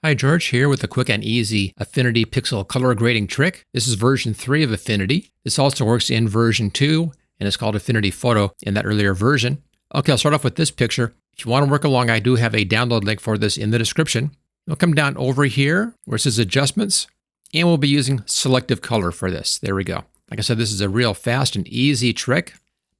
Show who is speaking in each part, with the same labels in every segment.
Speaker 1: Hi, George here with a quick and easy Affinity Pixel color grading trick. This is version 3 of Affinity. This also works in version 2, and it's called Affinity Photo in that earlier version. Okay, I'll start off with this picture. If you want to work along, I do have a download link for this in the description. We'll come down over here where it says Adjustments, and we'll be using Selective Color for this. There we go. Like I said, this is a real fast and easy trick.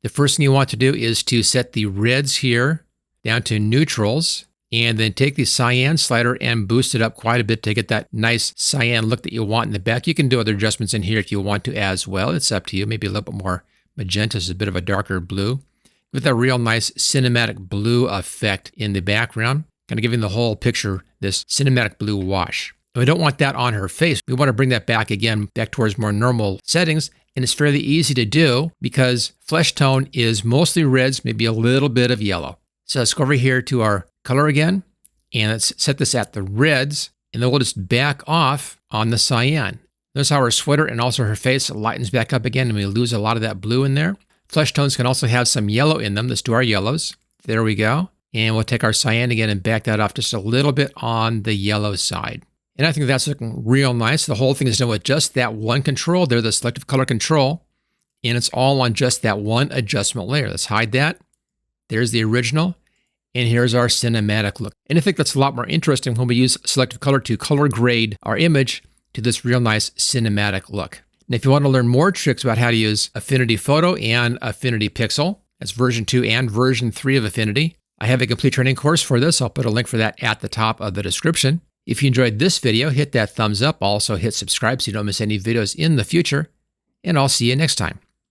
Speaker 1: The first thing you want to do is to set the reds here down to neutrals, and then take the cyan slider and boost it up quite a bit to get that nice cyan look that you want in the back. You can do other adjustments in here if you want to as well. It's up to you. Maybe a little bit more magenta, is a bit of a darker blue. With a real nice cinematic blue effect in the background, kind of giving the whole picture this cinematic blue wash. And we don't want that on her face. We want to bring that back again, back towards more normal settings. And it's fairly easy to do because flesh tone is mostly reds, maybe a little bit of yellow. So let's go over here to our color again, and let's set this at the reds, and then we'll just back off on the cyan. Notice how her sweater and also her face lightens back up again, and we lose a lot of that blue in there. Flesh tones can also have some yellow in them. Let's do our yellows. There we go. And we'll take our cyan again and back that off just a little bit on the yellow side. And I think that's looking real nice. The whole thing is done with just that one control there, the selective color control, and it's all on just that one adjustment layer. Let's hide that. There's the original. And here's our cinematic look. And I think that's a lot more interesting when we use selective color to color grade our image to this real nice cinematic look. And if you want to learn more tricks about how to use Affinity Photo and Affinity Pixel, that's version 2 and version 3 of Affinity, I have a complete training course for this. I'll put a link for that at the top of the description. If you enjoyed this video, hit that thumbs up. Also hit subscribe so you don't miss any videos in the future. And I'll see you next time.